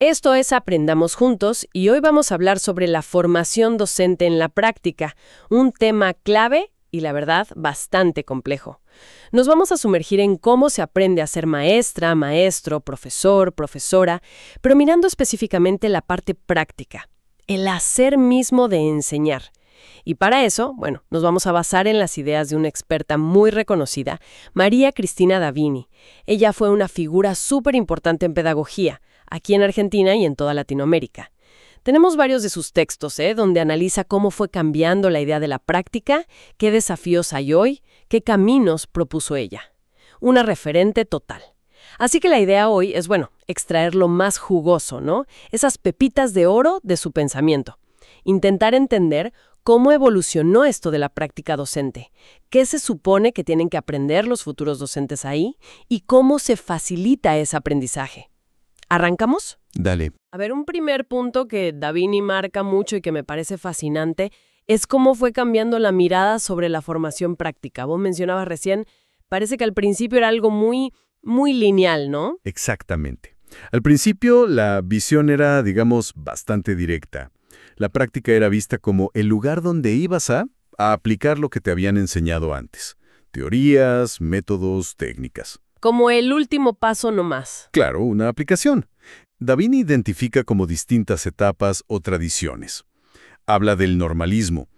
Esto es Aprendamos Juntos y hoy vamos a hablar sobre la formación docente en la práctica, un tema clave y, la verdad, bastante complejo. Nos vamos a sumergir en cómo se aprende a ser maestra, maestro, profesor, profesora, pero mirando específicamente la parte práctica, el hacer mismo de enseñar. Y para eso, nos vamos a basar en las ideas de una experta muy reconocida, María Cristina Davini. Ella fue una figura súper importante en pedagogía, aquí en Argentina y en toda Latinoamérica. Tenemos varios de sus textos, donde analiza cómo fue cambiando la idea de la práctica, qué desafíos hay hoy, qué caminos propuso ella. Una referente total. Así que la idea hoy es, extraer lo más jugoso, ¿no? Esas pepitas de oro de su pensamiento. Intentar entender cómo evolucionó esto de la práctica docente, qué se supone que tienen que aprender los futuros docentes ahí y cómo se facilita ese aprendizaje. ¿Arrancamos? Dale. A ver, un primer punto que Davini marca mucho y que me parece fascinante es cómo fue cambiando la mirada sobre la formación práctica. Vos mencionabas recién, parece que al principio era algo muy lineal, ¿no? Exactamente. Al principio la visión era, bastante directa. La práctica era vista como el lugar donde ibas a aplicar lo que te habían enseñado antes. Teorías, métodos, técnicas. Como el último paso nomás. Claro, una aplicación. Davini identifica como distintas etapas o tradiciones. Habla del normalismo,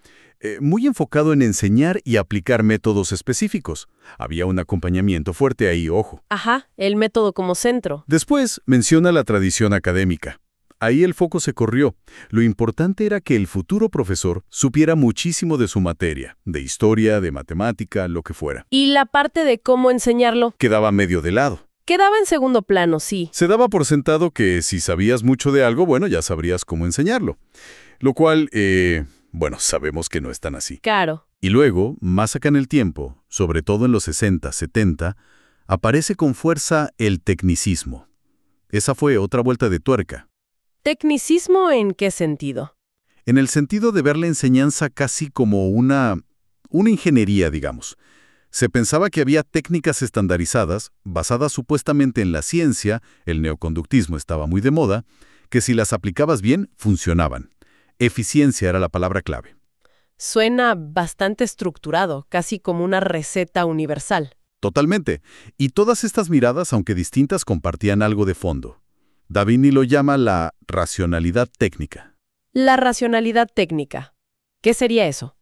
muy enfocado en enseñar y aplicar métodos específicos. Había un acompañamiento fuerte ahí, ojo. Ajá, el método como centro. Después menciona la tradición académica. Ahí el foco se corrió. Lo importante era que el futuro profesor supiera muchísimo de su materia, de historia, de matemática, lo que fuera. ¿Y la parte de cómo enseñarlo? Quedaba medio de lado. Quedaba en segundo plano, sí. Se daba por sentado que si sabías mucho de algo, ya sabrías cómo enseñarlo. Lo cual, sabemos que no es tan así. Claro. Y luego, más acá en el tiempo, sobre todo en los 60, 70, aparece con fuerza el tecnicismo. Esa fue otra vuelta de tuerca. ¿Tecnicismo en qué sentido? En el sentido de ver la enseñanza casi como una ingeniería, digamos. Se pensaba que había técnicas estandarizadas, basadas supuestamente en la ciencia, el neoconductismo estaba muy de moda, que si las aplicabas bien, funcionaban. Eficiencia era la palabra clave. Suena bastante estructurado, casi como una receta universal. Totalmente. Y todas estas miradas, aunque distintas, compartían algo de fondo. Davini lo llama la racionalidad técnica. La racionalidad técnica. ¿Qué sería eso?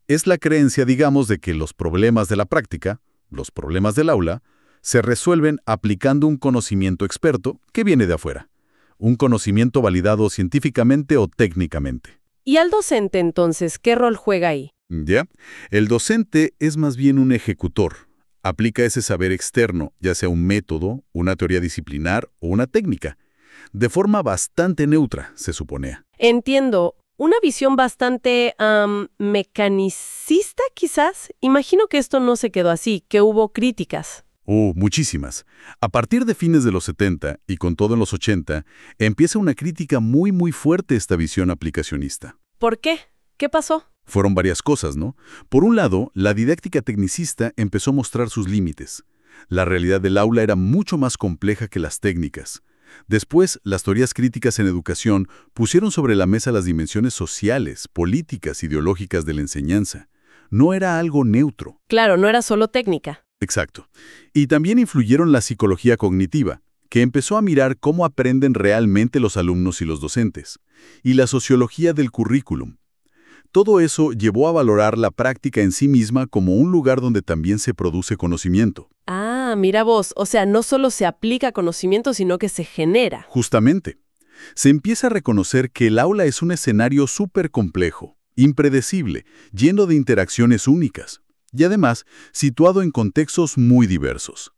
Es la creencia, de que los problemas de la práctica, los problemas del aula, se resuelven aplicando un conocimiento experto que viene de afuera. Un conocimiento validado científicamente o técnicamente. ¿Y al docente, entonces, qué rol juega ahí? ¿Ya? El docente es más bien un ejecutor. Aplica ese saber externo, ya sea un método, una teoría disciplinar o una técnica. De forma bastante neutra, se suponía. Entiendo. Una visión bastante mecanicista, quizás. Imagino que esto no se quedó así, que hubo críticas. Muchísimas. A partir de fines de los 70 y con todo en los 80, empieza una crítica muy fuerte a esta visión aplicacionista. ¿Por qué? ¿Qué pasó? Fueron varias cosas, ¿no? Por un lado, la didáctica tecnicista empezó a mostrar sus límites. La realidad del aula era mucho más compleja que las técnicas. Después, las teorías críticas en educación pusieron sobre la mesa las dimensiones sociales, políticas, ideológicas de la enseñanza. No era algo neutro. Claro, no era solo técnica. Exacto. Y también influyeron la psicología cognitiva, que empezó a mirar cómo aprenden realmente los alumnos y los docentes, y la sociología del currículum. Todo eso llevó a valorar la práctica en sí misma como un lugar donde también se produce conocimiento. Ah, mira vos, o sea, no solo se aplica conocimiento, sino que se genera. Justamente. Se empieza a reconocer que el aula es un escenario súper complejo, impredecible, lleno de interacciones únicas, y además situado en contextos muy diversos.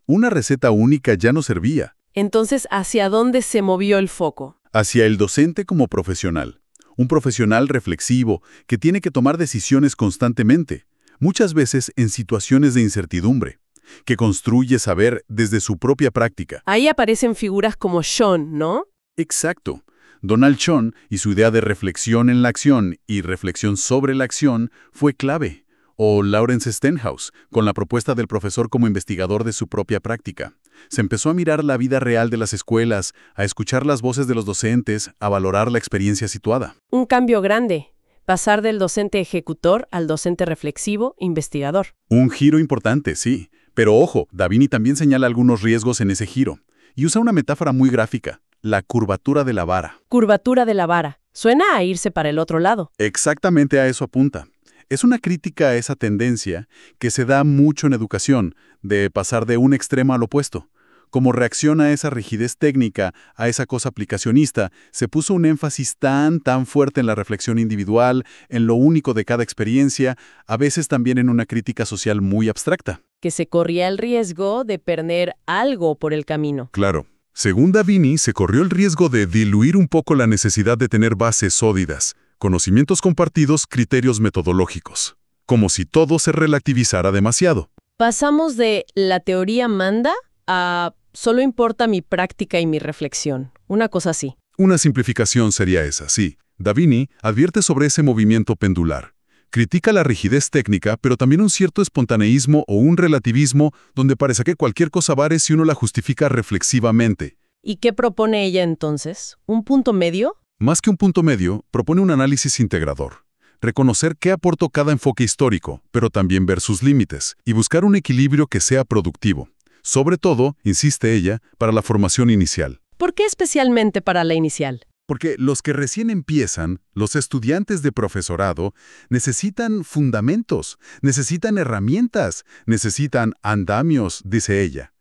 Una receta única ya no servía. Entonces, ¿hacia dónde se movió el foco? Hacia el docente como profesional. Un profesional reflexivo que tiene que tomar decisiones constantemente, muchas veces en situaciones de incertidumbre, que construye saber desde su propia práctica. Ahí aparecen figuras como Sean, ¿no? Exacto. Donald Schoen y su idea de reflexión en la acción y reflexión sobre la acción fue clave. O Lawrence Stenhouse, con la propuesta del profesor como investigador de su propia práctica. Se empezó a mirar la vida real de las escuelas, a escuchar las voces de los docentes, a valorar la experiencia situada. Un cambio grande. Pasar del docente ejecutor al docente reflexivo, investigador. Un giro importante, sí. Pero ojo, Davini también señala algunos riesgos en ese giro. Y usa una metáfora muy gráfica, la curvatura de la vara. Curvatura de la vara. Suena a irse para el otro lado. Exactamente a eso apunta. Es una crítica a esa tendencia que se da mucho en educación, de pasar de un extremo al opuesto. Como reacción a esa rigidez técnica, a esa cosa aplicacionista, se puso un énfasis tan fuerte en la reflexión individual, en lo único de cada experiencia, a veces también en una crítica social muy abstracta. Que se corría el riesgo de perder algo por el camino. Claro. Según Davini, se corrió el riesgo de diluir un poco la necesidad de tener bases sólidas, conocimientos compartidos, criterios metodológicos. Como si todo se relativizara demasiado. Pasamos de la teoría manda a solo importa mi práctica y mi reflexión. Una cosa así. Una simplificación sería esa, sí. Davini advierte sobre ese movimiento pendular. Critica la rigidez técnica, pero también un cierto espontaneísmo o un relativismo donde parece que cualquier cosa vale si uno la justifica reflexivamente. ¿Y qué propone ella entonces? ¿Un punto medio? Más que un punto medio, propone un análisis integrador. Reconocer qué aportó cada enfoque histórico, pero también ver sus límites, y buscar un equilibrio que sea productivo. Sobre todo, insiste ella, para la formación inicial. ¿Por qué especialmente para la inicial? Porque los que recién empiezan, los estudiantes de profesorado, necesitan fundamentos, necesitan herramientas, necesitan andamios, dice ella.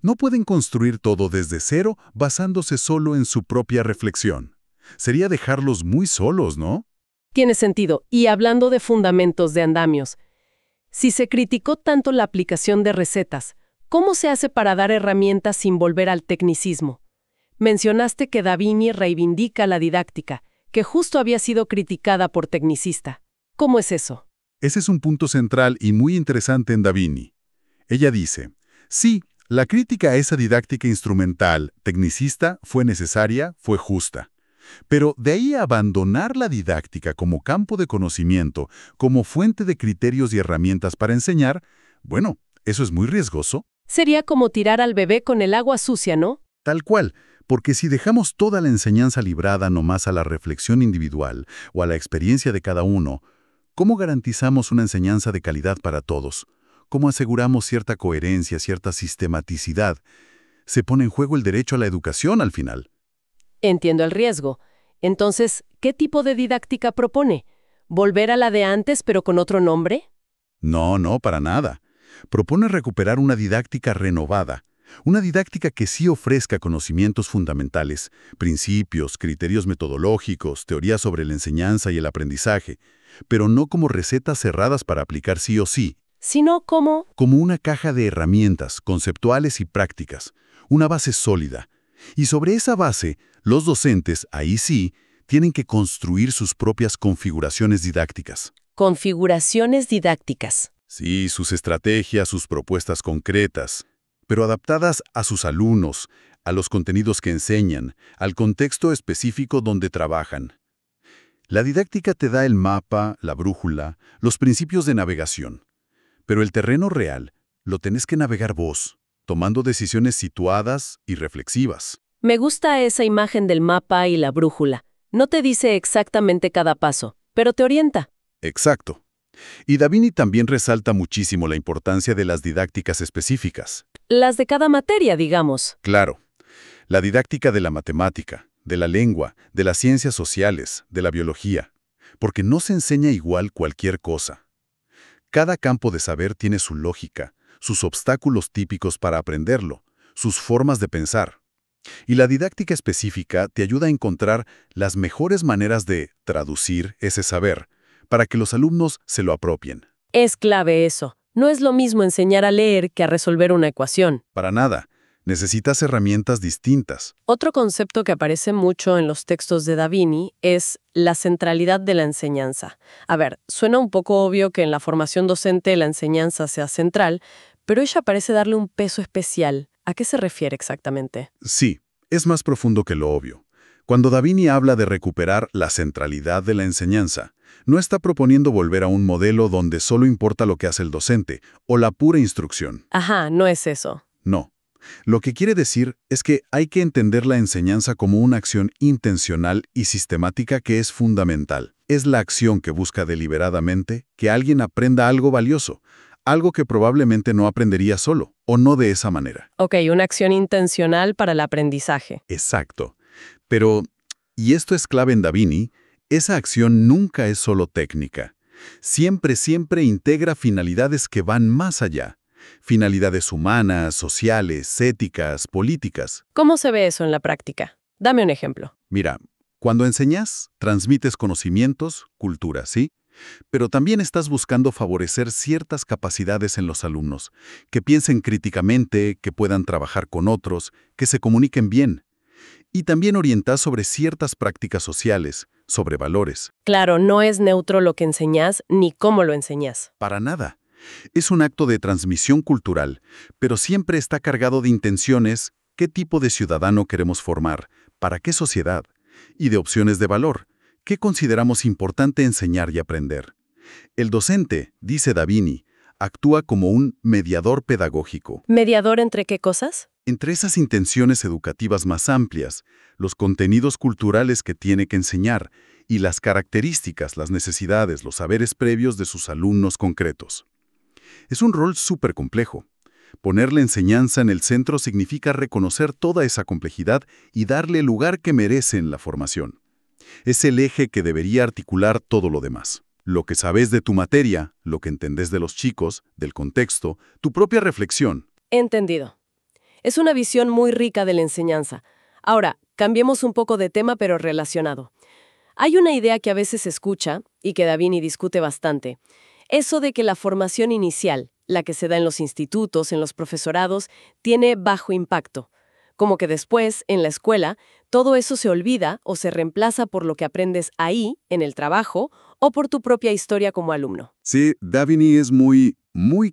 No pueden construir todo desde cero basándose solo en su propia reflexión. Sería dejarlos muy solos, ¿no? Tiene sentido. Y hablando de fundamentos de andamios, si se criticó tanto la aplicación de recetas, ¿cómo se hace para dar herramientas sin volver al tecnicismo? Mencionaste que Davini reivindica la didáctica, que justo había sido criticada por tecnicista. ¿Cómo es eso? Ese es un punto central y muy interesante en Davini. Ella dice, sí, la crítica a esa didáctica instrumental, tecnicista, fue necesaria, fue justa. Pero de ahí a abandonar la didáctica como campo de conocimiento, como fuente de criterios y herramientas para enseñar, bueno, eso es muy riesgoso. Sería como tirar al bebé con el agua sucia, ¿no? Tal cual, porque si dejamos toda la enseñanza librada nomás a la reflexión individual o a la experiencia de cada uno, ¿cómo garantizamos una enseñanza de calidad para todos? ¿Cómo aseguramos cierta coherencia, cierta sistematicidad? Se pone en juego el derecho a la educación al final. Entiendo el riesgo. Entonces, ¿qué tipo de didáctica propone? ¿Volver a la de antes pero con otro nombre? No, para nada. Propone recuperar una didáctica renovada. Una didáctica que sí ofrezca conocimientos fundamentales, principios, criterios metodológicos, teorías sobre la enseñanza y el aprendizaje, pero no como recetas cerradas para aplicar sí o sí. Sino como Una caja de herramientas conceptuales y prácticas, una base sólida. Y sobre esa base, los docentes, ahí sí, tienen que construir sus propias configuraciones didácticas. configuraciones didácticas. Sí, sus estrategias, sus propuestas concretas, pero adaptadas a sus alumnos, a los contenidos que enseñan, al contexto específico donde trabajan. La didáctica te da el mapa, la brújula, los principios de navegación. Pero el terreno real lo tenés que navegar vos, tomando decisiones situadas y reflexivas. Me gusta esa imagen del mapa y la brújula. No te dice exactamente cada paso, pero te orienta. Exacto. Y Davini también resalta muchísimo la importancia de las didácticas específicas. Las de cada materia, digamos. Claro, la didáctica de la matemática, de la lengua, de las ciencias sociales, de la biología, porque no se enseña igual cualquier cosa. Cada campo de saber tiene su lógica, sus obstáculos típicos para aprenderlo, sus formas de pensar. Y la didáctica específica te ayuda a encontrar las mejores maneras de traducir ese saber, para que los alumnos se lo apropien. Es clave eso. No es lo mismo enseñar a leer que a resolver una ecuación. Para nada. Necesitas herramientas distintas. Otro concepto que aparece mucho en los textos de Davini es la centralidad de la enseñanza. A ver, suena un poco obvio que en la formación docente la enseñanza sea central, pero ella parece darle un peso especial. ¿A qué se refiere exactamente? Sí, es más profundo que lo obvio. Cuando Davini habla de recuperar la centralidad de la enseñanza, no está proponiendo volver a un modelo donde solo importa lo que hace el docente o la pura instrucción. Ajá, no es eso. No. Lo que quiere decir es que hay que entender la enseñanza como una acción intencional y sistemática que es fundamental. Es la acción que busca deliberadamente que alguien aprenda algo valioso, algo que probablemente no aprendería solo, o no de esa manera. Ok, una acción intencional para el aprendizaje. Exacto. Pero, y esto es clave en Davini, esa acción nunca es solo técnica. Siempre integra finalidades que van más allá. Finalidades humanas, sociales, éticas, políticas. ¿Cómo se ve eso en la práctica? Dame un ejemplo. Mira, cuando enseñas, transmites conocimientos, cultura, ¿sí? Pero también estás buscando favorecer ciertas capacidades en los alumnos, que piensen críticamente, que puedan trabajar con otros, que se comuniquen bien. Y también orientas sobre ciertas prácticas sociales, sobre valores. Claro, no es neutro lo que enseñas ni cómo lo enseñas. Para nada. Es un acto de transmisión cultural, pero siempre está cargado de intenciones, qué tipo de ciudadano queremos formar, para qué sociedad, y de opciones de valor, qué consideramos importante enseñar y aprender. El docente, dice Davini, actúa como un mediador pedagógico. ¿Mediador entre qué cosas? Entre esas intenciones educativas más amplias, los contenidos culturales que tiene que enseñar y las características, las necesidades, los saberes previos de sus alumnos concretos. Es un rol súper complejo. Poner la enseñanza en el centro significa reconocer toda esa complejidad y darle el lugar que merece en la formación. Es el eje que debería articular todo lo demás. Lo que sabes de tu materia, lo que entendés de los chicos, del contexto, tu propia reflexión. Entendido. Es una visión muy rica de la enseñanza. Ahora, cambiemos un poco de tema pero relacionado. Hay una idea que a veces se escucha y que Davini discute bastante. Eso de que la formación inicial, la que se da en los institutos, en los profesorados, tiene bajo impacto. Como que después, en la escuela, todo eso se olvida o se reemplaza por lo que aprendes ahí, en el trabajo, o por tu propia historia como alumno. Sí, Davini es muy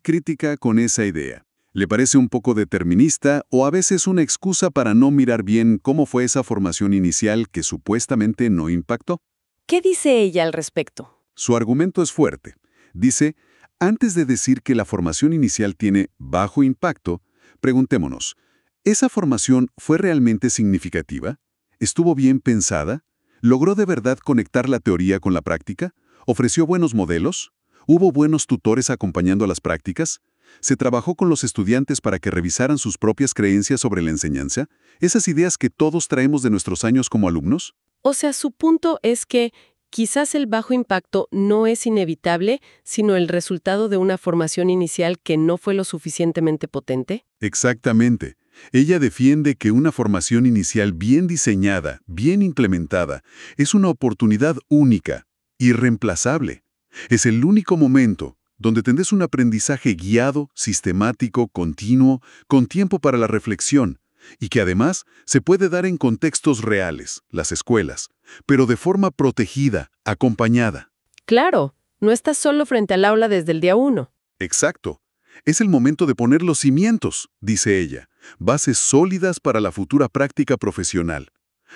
crítica con esa idea. Le parece un poco determinista o a veces una excusa para no mirar bien cómo fue esa formación inicial que supuestamente no impactó. ¿Qué dice ella al respecto? Su argumento es fuerte. Dice, antes de decir que la formación inicial tiene bajo impacto, preguntémonos, ¿esa formación fue realmente significativa? ¿Estuvo bien pensada? ¿Logró de verdad conectar la teoría con la práctica? ¿Ofreció buenos modelos? ¿Hubo buenos tutores acompañando a las prácticas? ¿Se trabajó con los estudiantes para que revisaran sus propias creencias sobre la enseñanza? ¿Esas ideas que todos traemos de nuestros años como alumnos? O sea, su punto es que quizás el bajo impacto no es inevitable, sino el resultado de una formación inicial que no fue lo suficientemente potente. Exactamente. Ella defiende que una formación inicial bien diseñada, bien implementada, es una oportunidad única, irreemplazable. Es el único momento donde tendrás un aprendizaje guiado, sistemático, continuo, con tiempo para la reflexión, y que además se puede dar en contextos reales, las escuelas, pero de forma protegida, acompañada. Claro, no estás solo frente al aula desde el día 1. Exacto. Es el momento de poner los cimientos, dice ella, bases sólidas para la futura práctica profesional.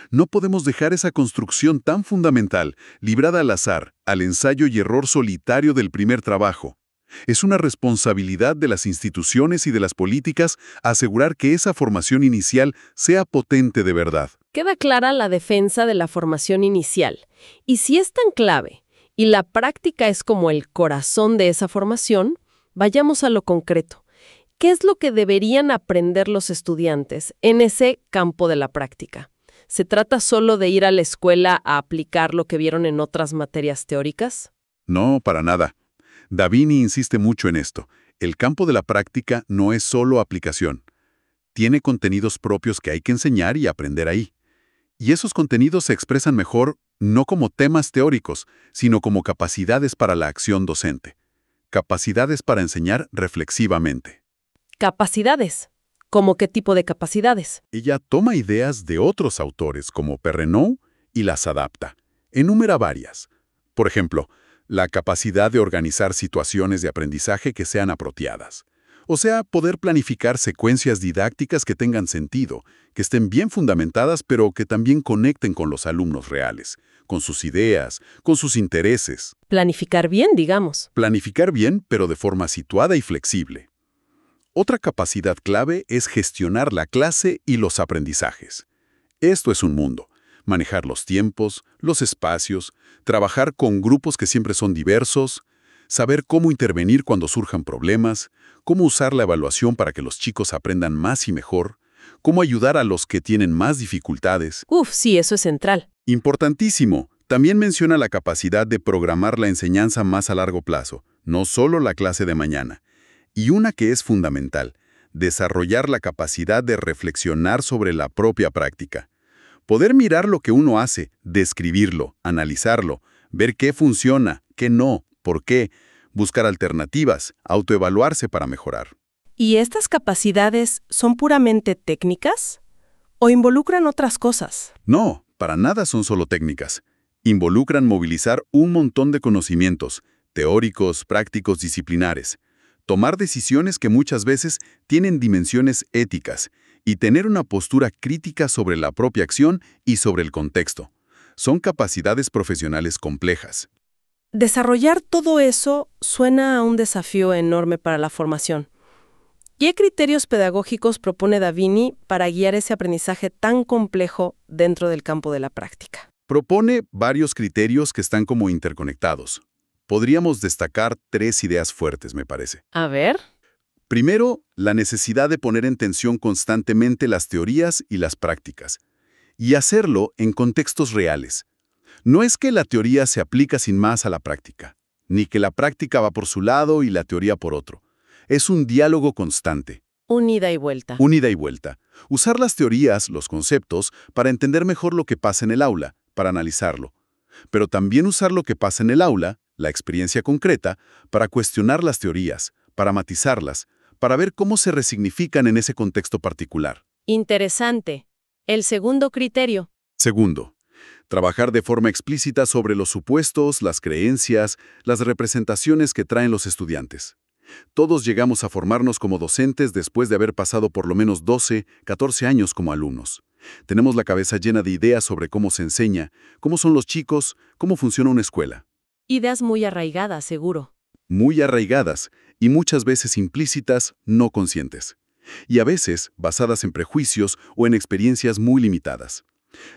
No podemos dejar esa construcción tan fundamental, librada al azar, al ensayo y error solitario del primer trabajo. Es una responsabilidad de las instituciones y de las políticas asegurar que esa formación inicial sea potente de verdad. Queda clara la defensa de la formación inicial. Y si es tan clave, y la práctica es como el corazón de esa formación, vayamos a lo concreto. ¿Qué es lo que deberían aprender los estudiantes en ese campo de la práctica? ¿Se trata solo de ir a la escuela a aplicar lo que vieron en otras materias teóricas? No, para nada. Davini insiste mucho en esto. El campo de la práctica no es solo aplicación. Tiene contenidos propios que hay que enseñar y aprender ahí. Y esos contenidos se expresan mejor no como temas teóricos, sino como capacidades para la acción docente. Capacidades para enseñar reflexivamente. Capacidades. ¿Cómo qué tipo de capacidades? Ella toma ideas de otros autores como Perrenot y las adapta. Enumera varias. Por ejemplo, la capacidad de organizar situaciones de aprendizaje que sean apropiadas. O sea, poder planificar secuencias didácticas que tengan sentido, que estén bien fundamentadas, pero que también conecten con los alumnos reales, con sus ideas, con sus intereses. Planificar bien, digamos. Planificar bien, pero de forma situada y flexible. Otra capacidad clave es gestionar la clase y los aprendizajes. Esto es un mundo. Manejar los tiempos, los espacios, trabajar con grupos que siempre son diversos, saber cómo intervenir cuando surjan problemas, cómo usar la evaluación para que los chicos aprendan más y mejor, cómo ayudar a los que tienen más dificultades. Uf, sí, eso es central. Importantísimo. También menciona la capacidad de programar la enseñanza más a largo plazo, no solo la clase de mañana. Y una que es fundamental, desarrollar la capacidad de reflexionar sobre la propia práctica. Poder mirar lo que uno hace, describirlo, analizarlo, ver qué funciona, qué no, por qué, buscar alternativas, autoevaluarse para mejorar. ¿Y estas capacidades son puramente técnicas o involucran otras cosas? No, para nada son solo técnicas. Involucran movilizar un montón de conocimientos, teóricos, prácticos, disciplinares. Tomar decisiones que muchas veces tienen dimensiones éticas y tener una postura crítica sobre la propia acción y sobre el contexto. Son capacidades profesionales complejas. Desarrollar todo eso suena a un desafío enorme para la formación. ¿Qué criterios pedagógicos propone Davini para guiar ese aprendizaje tan complejo dentro del campo de la práctica? Propone varios criterios que están como interconectados. Podríamos destacar 3 ideas fuertes, me parece. A ver. Primero, la necesidad de poner en tensión constantemente las teorías y las prácticas, y hacerlo en contextos reales. No es que la teoría se aplica sin más a la práctica, ni que la práctica va por su lado y la teoría por otro. Es un diálogo constante. Un ida y vuelta. Un ida y vuelta. Usar las teorías, los conceptos, para entender mejor lo que pasa en el aula, para analizarlo. Pero también usar lo que pasa en el aula, la experiencia concreta, para cuestionar las teorías, para matizarlas, para ver cómo se resignifican en ese contexto particular. Interesante. El segundo criterio. Segundo, trabajar de forma explícita sobre los supuestos, las creencias, las representaciones que traen los estudiantes. Todos llegamos a formarnos como docentes después de haber pasado por lo menos 12, 14 años como alumnos. Tenemos la cabeza llena de ideas sobre cómo se enseña, cómo son los chicos, cómo funciona una escuela. Ideas muy arraigadas, seguro. Muy arraigadas y muchas veces implícitas, no conscientes. Y a veces basadas en prejuicios o en experiencias muy limitadas.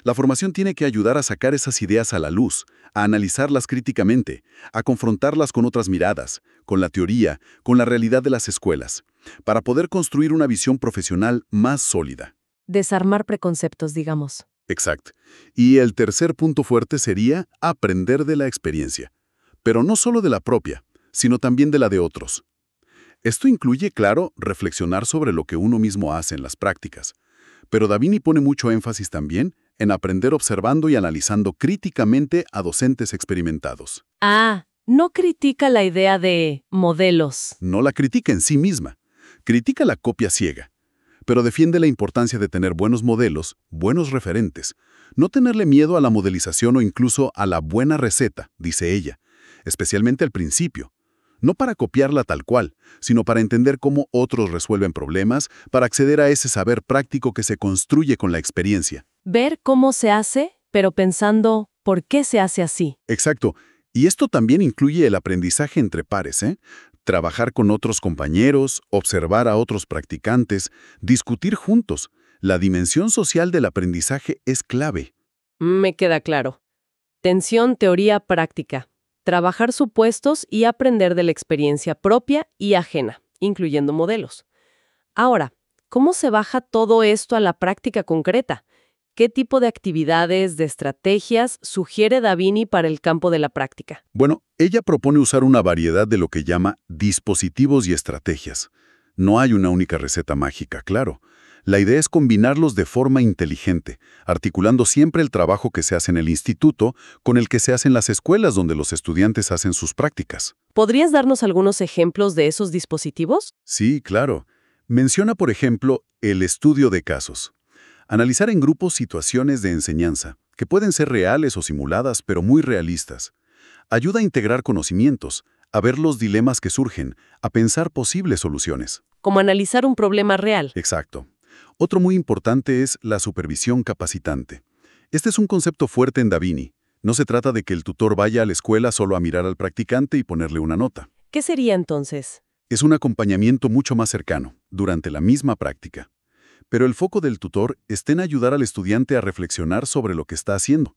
La formación tiene que ayudar a sacar esas ideas a la luz, a analizarlas críticamente, a confrontarlas con otras miradas, con la teoría, con la realidad de las escuelas, para poder construir una visión profesional más sólida. Desarmar preconceptos, digamos. Exacto. Y el tercer punto fuerte sería aprender de la experiencia. Pero no solo de la propia, sino también de la de otros. Esto incluye, claro, reflexionar sobre lo que uno mismo hace en las prácticas. Pero Davini pone mucho énfasis también en aprender observando y analizando críticamente a docentes experimentados. Ah, no critica la idea de modelos. No la critica en sí misma, critica la copia ciega, pero defiende la importancia de tener buenos modelos, buenos referentes, no tenerle miedo a la modelización o incluso a la buena receta, dice ella, especialmente al principio. No para copiarla tal cual, sino para entender cómo otros resuelven problemas, para acceder a ese saber práctico que se construye con la experiencia. Ver cómo se hace, pero pensando por qué se hace así. Exacto. Y esto también incluye el aprendizaje entre pares, ¿eh? Trabajar con otros compañeros, observar a otros practicantes, discutir juntos. La dimensión social del aprendizaje es clave. Me queda claro. Tensión, teoría, práctica. Trabajar supuestos y aprender de la experiencia propia y ajena, incluyendo modelos. Ahora, ¿cómo se baja todo esto a la práctica concreta? ¿Qué tipo de actividades, de estrategias sugiere Davini para el campo de la práctica? Bueno, ella propone usar una variedad de lo que llama dispositivos y estrategias. No hay una única receta mágica, claro. La idea es combinarlos de forma inteligente, articulando siempre el trabajo que se hace en el instituto con el que se hace en las escuelas donde los estudiantes hacen sus prácticas. ¿Podrías darnos algunos ejemplos de esos dispositivos? Sí, claro. Menciona, por ejemplo, el estudio de casos. Analizar en grupos situaciones de enseñanza, que pueden ser reales o simuladas, pero muy realistas. Ayuda a integrar conocimientos, a ver los dilemas que surgen, a pensar posibles soluciones. Como analizar un problema real. Exacto. Otro muy importante es la supervisión capacitante. Este es un concepto fuerte en Davini. No se trata de que el tutor vaya a la escuela solo a mirar al practicante y ponerle una nota. ¿Qué sería entonces? Es un acompañamiento mucho más cercano, durante la misma práctica. Pero el foco del tutor está en ayudar al estudiante a reflexionar sobre lo que está haciendo.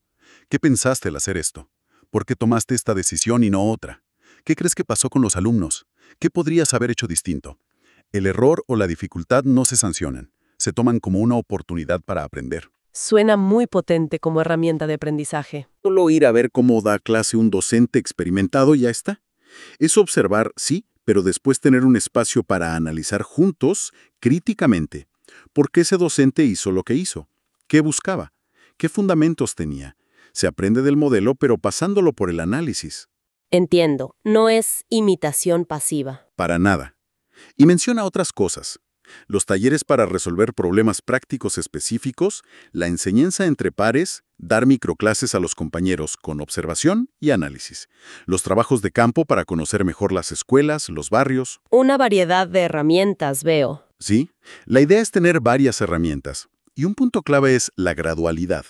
¿Qué pensaste al hacer esto? ¿Por qué tomaste esta decisión y no otra? ¿Qué crees que pasó con los alumnos? ¿Qué podrías haber hecho distinto? El error o la dificultad no se sancionan, se toman como una oportunidad para aprender. Suena muy potente como herramienta de aprendizaje. Solo ir a ver cómo da clase un docente experimentado y ya está. Es observar, sí, pero después tener un espacio para analizar juntos, críticamente, por qué ese docente hizo lo que hizo, qué buscaba, qué fundamentos tenía. Se aprende del modelo, pero pasándolo por el análisis. Entiendo, no es imitación pasiva. Para nada. Y menciona otras cosas. Los talleres para resolver problemas prácticos específicos, la enseñanza entre pares, dar microclases a los compañeros con observación y análisis, los trabajos de campo para conocer mejor las escuelas, los barrios. Una variedad de herramientas, veo. Sí, la idea es tener varias herramientas. Y un punto clave es la gradualidad.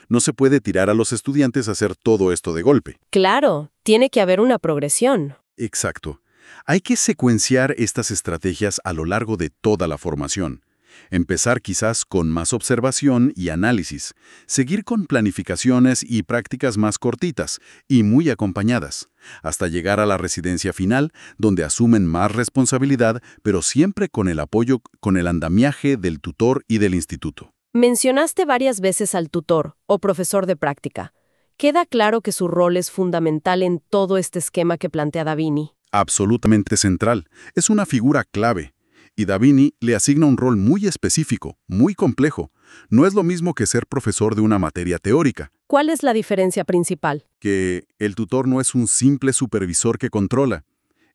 No se puede tirar a los estudiantes a hacer todo esto de golpe. Claro, tiene que haber una progresión. Exacto. Hay que secuenciar estas estrategias a lo largo de toda la formación. Empezar quizás con más observación y análisis, seguir con planificaciones y prácticas más cortitas y muy acompañadas, hasta llegar a la residencia final, donde asumen más responsabilidad, pero siempre con el apoyo, con el andamiaje del tutor y del instituto. Mencionaste varias veces al tutor o profesor de práctica. Queda claro que su rol es fundamental en todo este esquema que plantea Davini. Absolutamente central. Es una figura clave. Y Davini le asigna un rol muy específico, muy complejo. No es lo mismo que ser profesor de una materia teórica. ¿Cuál es la diferencia principal? Que el tutor no es un simple supervisor que controla.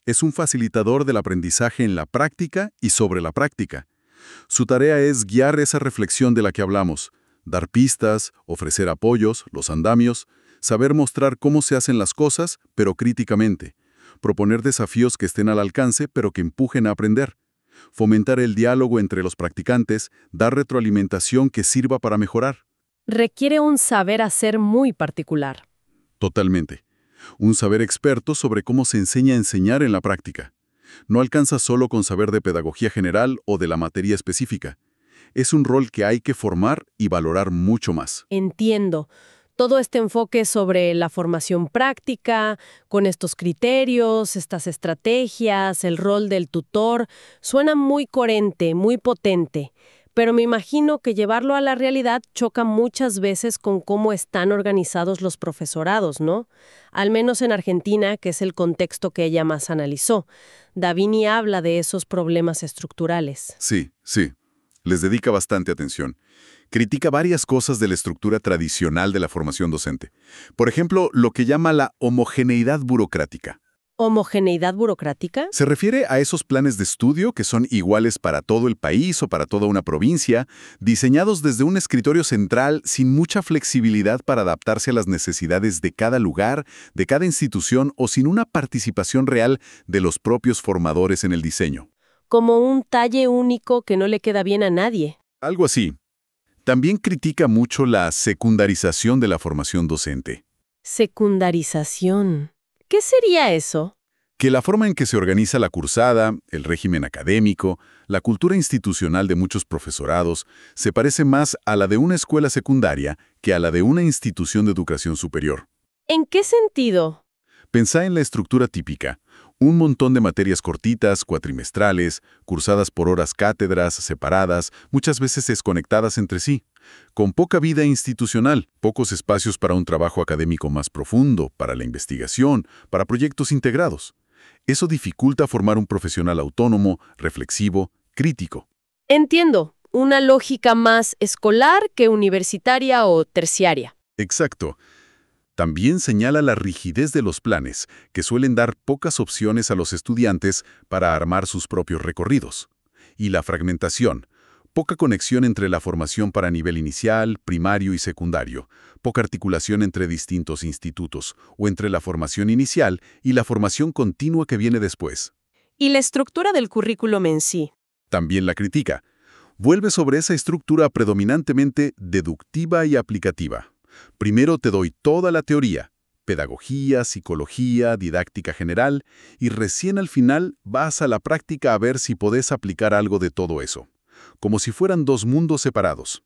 Es un facilitador del aprendizaje en la práctica y sobre la práctica. Su tarea es guiar esa reflexión de la que hablamos, dar pistas, ofrecer apoyos, los andamios, saber mostrar cómo se hacen las cosas, pero críticamente, proponer desafíos que estén al alcance, pero que empujen a aprender, fomentar el diálogo entre los practicantes, dar retroalimentación que sirva para mejorar. Requiere un saber hacer muy particular. Totalmente. Un saber experto sobre cómo se enseña a enseñar en la práctica. No alcanza solo con saber de pedagogía general o de la materia específica. Es un rol que hay que formar y valorar mucho más. Entiendo. Todo este enfoque sobre la formación práctica, con estos criterios, estas estrategias, el rol del tutor, suena muy coherente, muy potente. Pero me imagino que llevarlo a la realidad choca muchas veces con cómo están organizados los profesorados, ¿no? Al menos en Argentina, que es el contexto que ella más analizó. Davini habla de esos problemas estructurales. Sí. Les dedica bastante atención. Critica varias cosas de la estructura tradicional de la formación docente. Por ejemplo, lo que llama la homogeneidad burocrática. ¿Homogeneidad burocrática? Se refiere a esos planes de estudio que son iguales para todo el país o para toda una provincia, diseñados desde un escritorio central sin mucha flexibilidad para adaptarse a las necesidades de cada lugar, de cada institución o sin una participación real de los propios formadores en el diseño. Como un talle único que no le queda bien a nadie. Algo así. También critica mucho la secundarización de la formación docente. Secundarización. ¿Qué sería eso? Que la forma en que se organiza la cursada, el régimen académico, la cultura institucional de muchos profesorados, se parece más a la de una escuela secundaria que a la de una institución de educación superior. ¿En qué sentido? Pensá en la estructura típica. Un montón de materias cortitas, cuatrimestrales, cursadas por horas cátedras, separadas, muchas veces desconectadas entre sí, con poca vida institucional, pocos espacios para un trabajo académico más profundo, para la investigación, para proyectos integrados. Eso dificulta formar un profesional autónomo, reflexivo, crítico. Entiendo, una lógica más escolar que universitaria o terciaria. Exacto. También señala la rigidez de los planes, que suelen dar pocas opciones a los estudiantes para armar sus propios recorridos. Y la fragmentación, poca conexión entre la formación para nivel inicial, primario y secundario, poca articulación entre distintos institutos, o entre la formación inicial y la formación continua que viene después. ¿Y la estructura del currículum en sí? También la critica. Vuelve sobre esa estructura predominantemente deductiva y aplicativa. Primero te doy toda la teoría, pedagogía, psicología, didáctica general, y recién al final vas a la práctica a ver si podés aplicar algo de todo eso, como si fueran dos mundos separados.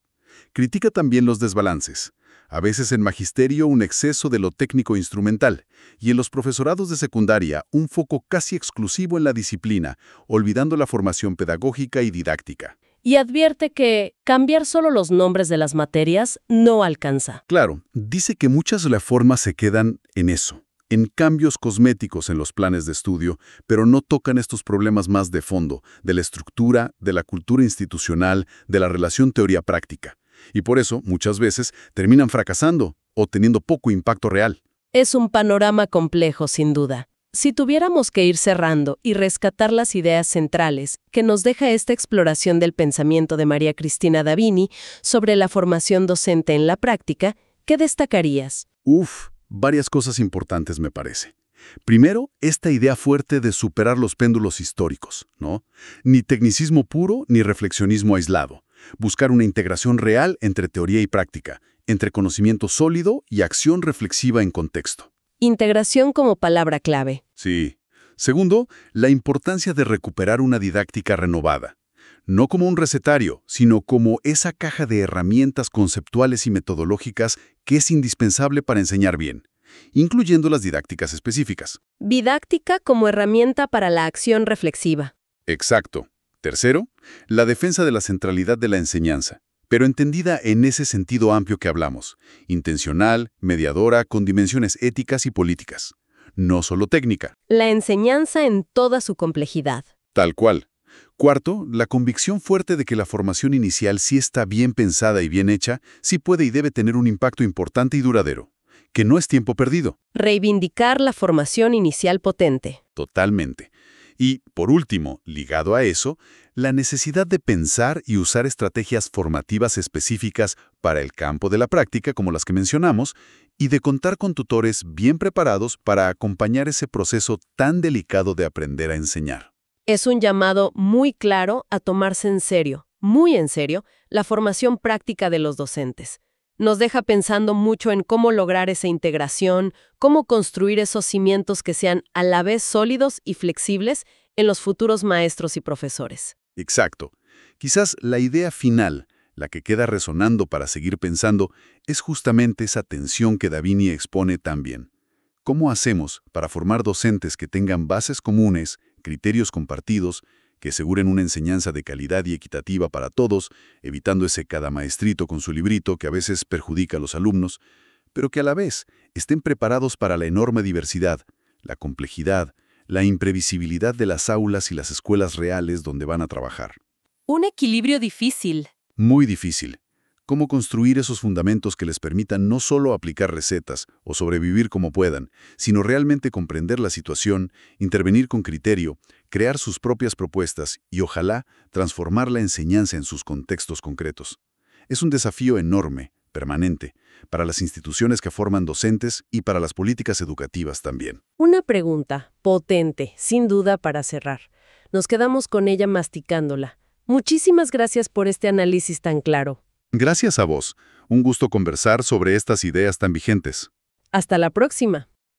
Critica también los desbalances. A veces en magisterio un exceso de lo técnico instrumental, y en los profesorados de secundaria un foco casi exclusivo en la disciplina, olvidando la formación pedagógica y didáctica. Y advierte que cambiar solo los nombres de las materias no alcanza. Claro, dice que muchas reformas se quedan en eso, en cambios cosméticos en los planes de estudio, pero no tocan estos problemas más de fondo, de la estructura, de la cultura institucional, de la relación teoría-práctica. Y por eso, muchas veces, terminan fracasando o teniendo poco impacto real. Es un panorama complejo, sin duda. Si tuviéramos que ir cerrando y rescatar las ideas centrales que nos deja esta exploración del pensamiento de María Cristina Davini sobre la formación docente en la práctica, ¿qué destacarías? Varias cosas importantes me parece. Primero, esta idea fuerte de superar los péndulos históricos, ¿no? Ni tecnicismo puro ni reflexionismo aislado. Buscar una integración real entre teoría y práctica, entre conocimiento sólido y acción reflexiva en contexto. Integración como palabra clave. Sí. Segundo, la importancia de recuperar una didáctica renovada. No como un recetario, sino como esa caja de herramientas conceptuales y metodológicas que es indispensable para enseñar bien, incluyendo las didácticas específicas. Didáctica como herramienta para la acción reflexiva. Exacto. Tercero, la defensa de la centralidad de la enseñanza, pero entendida en ese sentido amplio que hablamos, intencional, mediadora, con dimensiones éticas y políticas, no solo técnica. La enseñanza en toda su complejidad. Tal cual. Cuarto, la convicción fuerte de que la formación inicial, si está bien pensada y bien hecha, sí puede y debe tener un impacto importante y duradero, que no es tiempo perdido. Reivindicar la formación inicial potente. Totalmente. Y, por último, ligado a eso, la necesidad de pensar y usar estrategias formativas específicas para el campo de la práctica, como las que mencionamos, y de contar con tutores bien preparados para acompañar ese proceso tan delicado de aprender a enseñar. Es un llamado muy claro a tomarse en serio, muy en serio, la formación práctica de los docentes. Nos deja pensando mucho en cómo lograr esa integración, cómo construir esos cimientos que sean a la vez sólidos y flexibles en los futuros maestros y profesores. Exacto. Quizás la idea final, la que queda resonando para seguir pensando, es justamente esa tensión que Davini expone tan bien. ¿Cómo hacemos para formar docentes que tengan bases comunes, criterios compartidos, que aseguren una enseñanza de calidad y equitativa para todos, evitando ese cada maestrito con su librito que a veces perjudica a los alumnos, pero que a la vez estén preparados para la enorme diversidad, la complejidad, la imprevisibilidad de las aulas y las escuelas reales donde van a trabajar? Un equilibrio difícil. Muy difícil. ¿Cómo construir esos fundamentos que les permitan no solo aplicar recetas o sobrevivir como puedan, sino realmente comprender la situación, intervenir con criterio, crear sus propias propuestas y, ojalá, transformar la enseñanza en sus contextos concretos? Es un desafío enorme, permanente, para las instituciones que forman docentes y para las políticas educativas también. Una pregunta potente, sin duda, para cerrar. Nos quedamos con ella masticándola. Muchísimas gracias por este análisis tan claro. Gracias a vos. Un gusto conversar sobre estas ideas tan vigentes. Hasta la próxima.